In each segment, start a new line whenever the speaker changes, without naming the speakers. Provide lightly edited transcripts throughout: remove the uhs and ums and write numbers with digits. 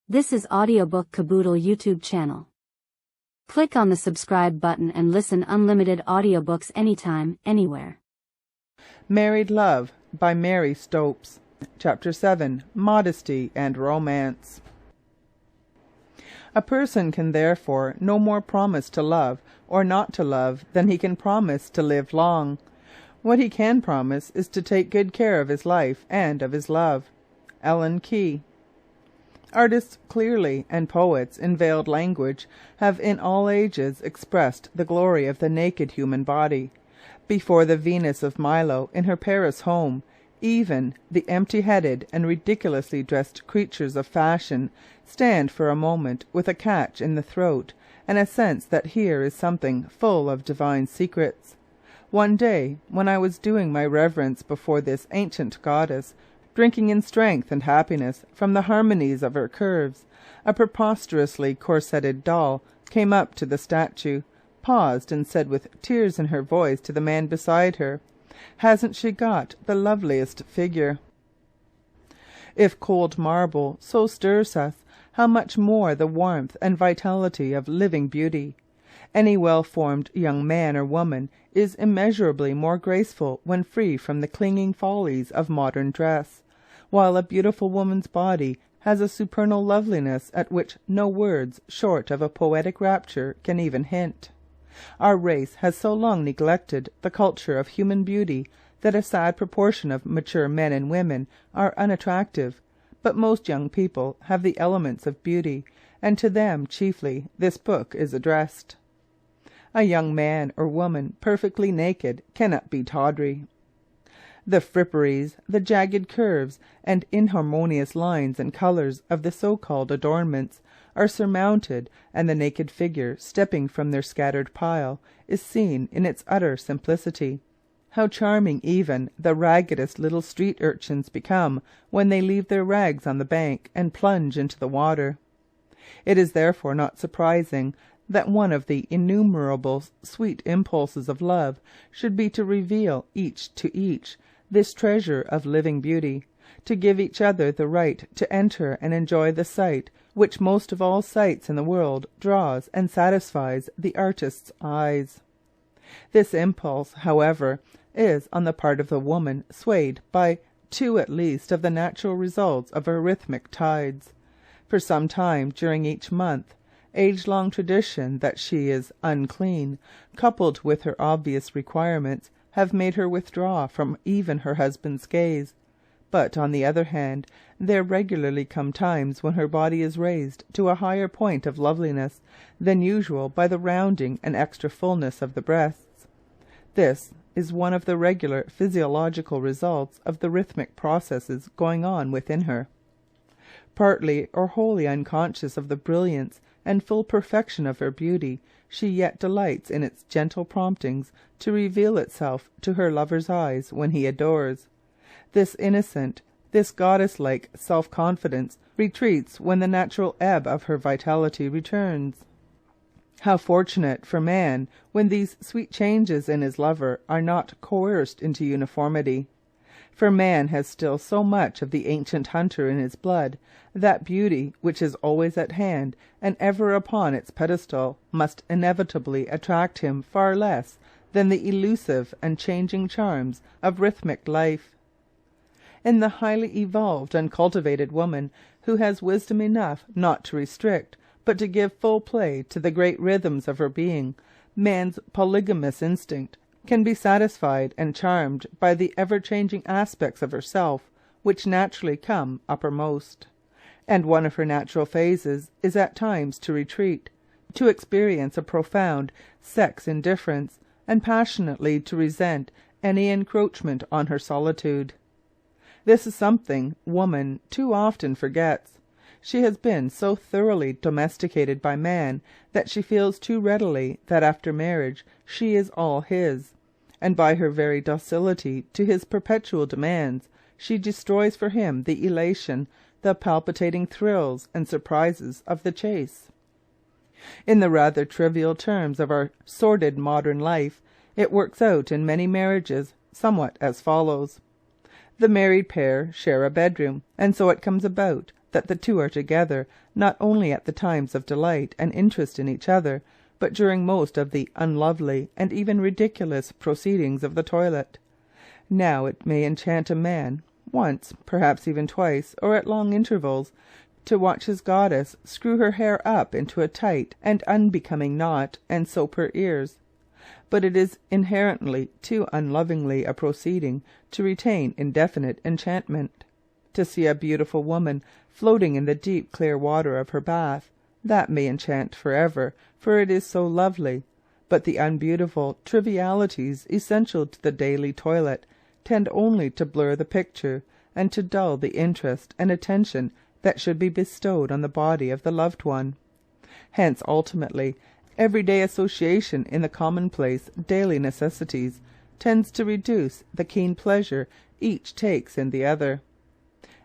This is Audiobook Caboodle YouTube channel. Click on the subscribe button and listen unlimited audiobooks anytime, anywhere.
Married Love by Mary Stopes. Chapter 7. Modesty and Romance. A person can therefore no more promise to love or not to love than he can promise to live long. What he can promise is to take good care of his life and of his love. Ellen Key. Artists clearly, and poets in veiled language, have in all ages expressed the glory of the naked human body. Before the Venus of Milo in her Paris home, even the empty-headed and ridiculously dressed creatures of fashion stand for a moment with a catch in the throat and a sense that here is something full of divine secrets. One day, when I was doing my reverence before this ancient goddess, drinking in strength and happiness from the harmonies of her curves, a preposterously corseted doll came up to the statue, paused, and said with tears in her voice to the man beside her, "Hasn't she got the loveliest figure?" If cold marble so stirs us, how much more the warmth and vitality of living beauty! Any well-formed young man or woman is immeasurably more graceful when free from the clinging follies of modern dress, while a beautiful woman's body has a supernal loveliness at which no words short of a poetic rapture can even hint. Our race has so long neglected the culture of human beauty that a sad proportion of mature men and women are unattractive, but most young people have the elements of beauty, and to them chiefly this book is addressed. A young man or woman perfectly naked cannot be tawdry. The fripperies, the jagged curves, and inharmonious lines and colours of the so-called adornments are surmounted, and the naked figure stepping from their scattered pile is seen in its utter simplicity. How charming even the raggedest little street urchins become when they leave their rags on the bank and plunge into the water! It is therefore not surprising that one of the innumerable sweet impulses of love should be to reveal each to each this treasure of living beauty, to give each other the right to enter and enjoy the sight which most of all sights in the world draws and satisfies the artist's eyes. This impulse, however, is on the part of the woman swayed by two at least of the natural results of her rhythmic tides. For some time during each month, age-long tradition that she is unclean, coupled with her obvious requirements, have made her withdraw from even her husband's gaze. But, on the other hand, there regularly come times when her body is raised to a higher point of loveliness than usual by the rounding and extra fullness of the breasts. This is one of the regular physiological results of the rhythmic processes going on within her. Partly or wholly unconscious of the brilliance and full perfection of her beauty, she yet delights in its gentle promptings to reveal itself to her lover's eyes when he adores. This innocent, this goddess-like self-confidence retreats when the natural ebb of her vitality returns. How fortunate for man when these sweet changes in his lover are not coerced into uniformity! For man has still so much of the ancient hunter in his blood, that beauty which is always at hand and ever upon its pedestal must inevitably attract him far less than the elusive and changing charms of rhythmic life. In the highly evolved and cultivated woman, who has wisdom enough not to restrict but to give full play to the great rhythms of her being, man's polygamous instinct can be satisfied and charmed by the ever-changing aspects of herself which naturally come uppermost. And one of her natural phases is at times to retreat, to experience a profound sex indifference, and passionately to resent any encroachment on her solitude. This is something woman too often forgets. She has been so thoroughly domesticated by man that she feels too readily that after marriage she is all his, and by her very docility to his perpetual demands she destroys for him the elation, the palpitating thrills and surprises of the chase. In the rather trivial terms of our sordid modern life, it works out in many marriages somewhat as follows. The married pair share a bedroom, and so it comes about that the two are together not only at the times of delight and interest in each other, but during most of the unlovely and even ridiculous proceedings of the toilet. Now it may enchant a man, once, perhaps even twice, or at long intervals, to watch his goddess screw her hair up into a tight and unbecoming knot and soap her ears. But it is inherently too unlovingly a proceeding to retain indefinite enchantment. To see a beautiful woman floating in the deep clear water of her bath, that may enchant forever, for it is so lovely. But the unbeautiful trivialities essential to the daily toilet tend only to blur the picture, and to dull the interest and attention that should be bestowed on the body of the loved one. Hence, ultimately, everyday association in the commonplace daily necessities tends to reduce the keen pleasure each takes in the other,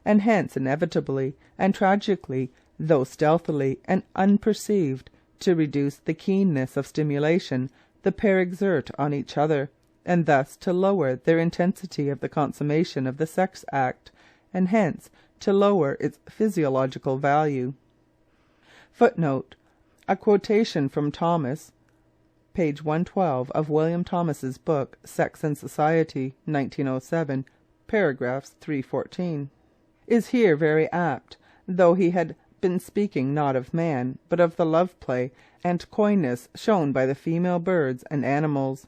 and hence inevitably and tragically, though stealthily and unperceived, to reduce the keenness of stimulation the pair exert on each other, and thus to lower their intensity of the consummation of the sex act, and hence to lower its physiological value. Footnote: a quotation from Thomas, page 112 of William Thomas's book Sex and Society, 1907, paragraphs 314, is here very apt, though he had been speaking not of man, but of the love play and coyness shown by the female birds and animals.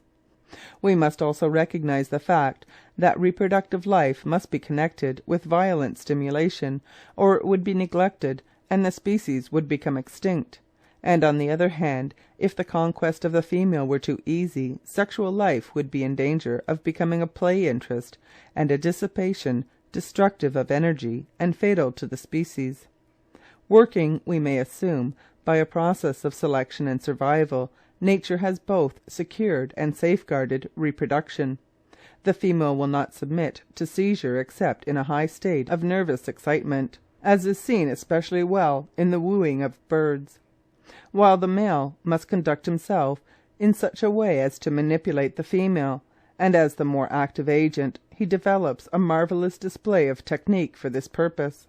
We must also recognize the fact that reproductive life must be connected with violent stimulation, or it would be neglected and the species would become extinct. And on the other hand, if the conquest of the female were too easy, sexual life would be in danger of becoming a play interest and a dissipation destructive of energy and fatal to the species. Working, we may assume, by a process of selection and survival, nature has both secured and safeguarded reproduction. The female will not submit to seizure except in a high state of nervous excitement, as is seen especially well in the wooing of birds, while the male must conduct himself in such a way as to manipulate the female, and as the more active agent he develops a marvellous display of technique for this purpose.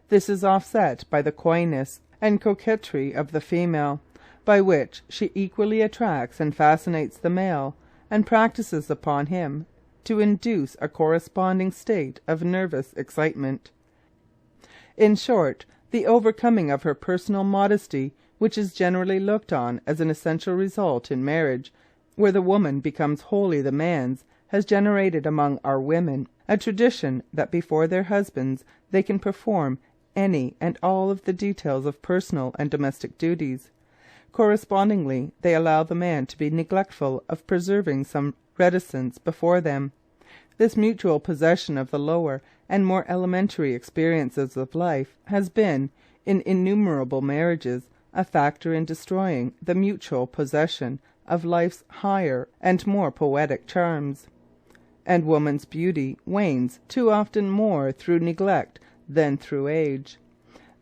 This is offset by the coyness and coquetry of the female, by which she equally attracts and fascinates the male, and practices upon him to induce a corresponding state of nervous excitement. In short, the overcoming of her personal modesty, which is generally looked on as an essential result in marriage, where the woman becomes wholly the man's, has generated among our women a tradition that before their husbands they can perform any and all of the details of personal and domestic duties. Correspondingly, they allow the man to be neglectful of preserving some reticence before them. This mutual possession of the lower and more elementary experiences of life has been, in innumerable marriages, a factor in destroying the mutual possession of life's higher and more poetic charms. And woman's beauty wanes too often more through neglect than through age.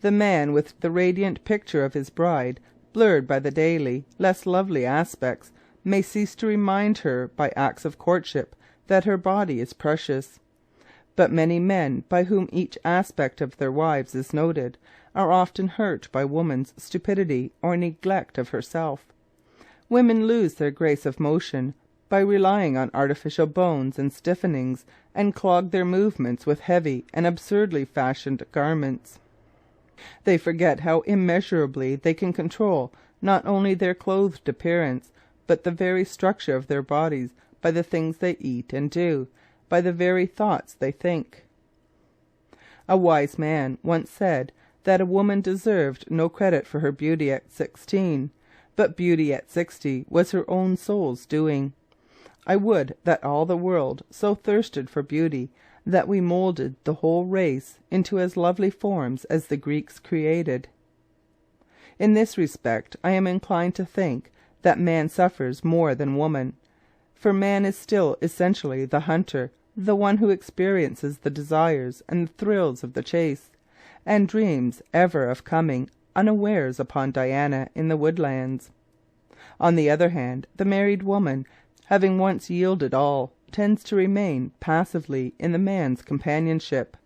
The man, with the radiant picture of his bride blurred by the daily, less lovely aspects, may cease to remind her by acts of courtship that her body is precious. But many men, by whom each aspect of their wives is noted, are often hurt by woman's stupidity or neglect of herself. Women lose their grace of motion by relying on artificial bones and stiffenings, and clog their movements with heavy and absurdly fashioned garments. They forget how immeasurably they can control not only their clothed appearance, but the very structure of their bodies by the things they eat and do, by the very thoughts they think. A wise man once said that a woman deserved no credit for her beauty at 16, but beauty at 60 was her own soul's doing. I would that all the world so thirsted for beauty that we moulded the whole race into as lovely forms as the Greeks created. In this respect I am inclined to think that man suffers more than woman, for man is still essentially the hunter, the one who experiences the desires and the thrills of the chase, and dreams ever of coming unawares upon Diana in the woodlands. On the other hand, the married woman, having once yielded all, tends to remain passively in the man's companionship.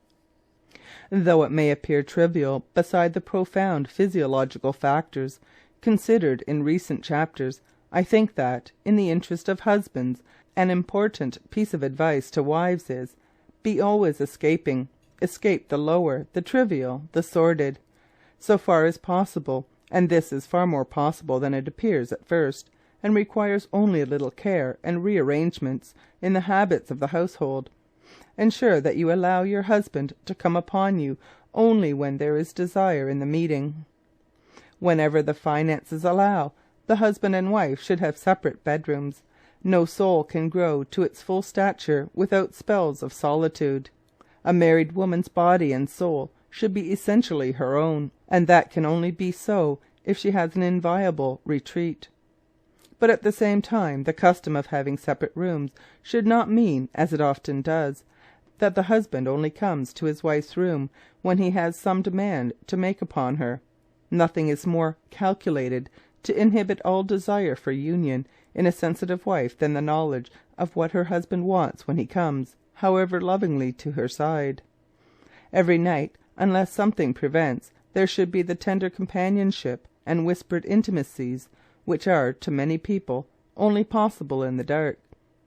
Though it may appear trivial beside the profound physiological factors considered in recent chapters, I think that, in the interest of husbands, an important piece of advice to wives is, be always escape the lower, the trivial, the sordid, so far as possible, and this is far more possible than it appears at first, and requires only a little care and rearrangements in the habits of the household. Ensure that you allow your husband to come upon you only when there is desire in the meeting. Whenever the finances allow, the husband and wife should have separate bedrooms. No soul can grow to its full stature without spells of solitude. A married woman's body and soul should be essentially her own, and that can only be so if she has an inviolable retreat. But at the same time, the custom of having separate rooms should not mean, as it often does, that the husband only comes to his wife's room when he has some demand to make upon her. Nothing is more calculated to inhibit all desire for union in a sensitive wife than the knowledge of what her husband wants when he comes, however lovingly, to her side. Every night, unless something prevents, there should be the tender companionship and whispered intimacies which are, to many people, only possible in the dark.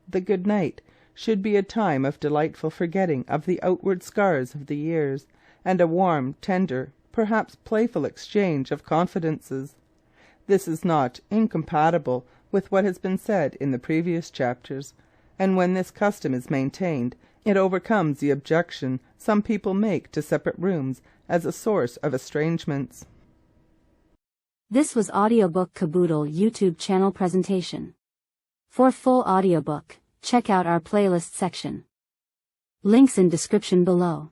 The good night should be a time of delightful forgetting of the outward scars of the years, and a warm, tender, perhaps playful exchange of confidences. This is not incompatible with what has been said in the previous chapters, and when this custom is maintained, it overcomes the objection some people make to separate rooms as a source of estrangements.
This was Audiobook Caboodle YouTube channel presentation. For full audiobook, check out our playlist section. Links in description below.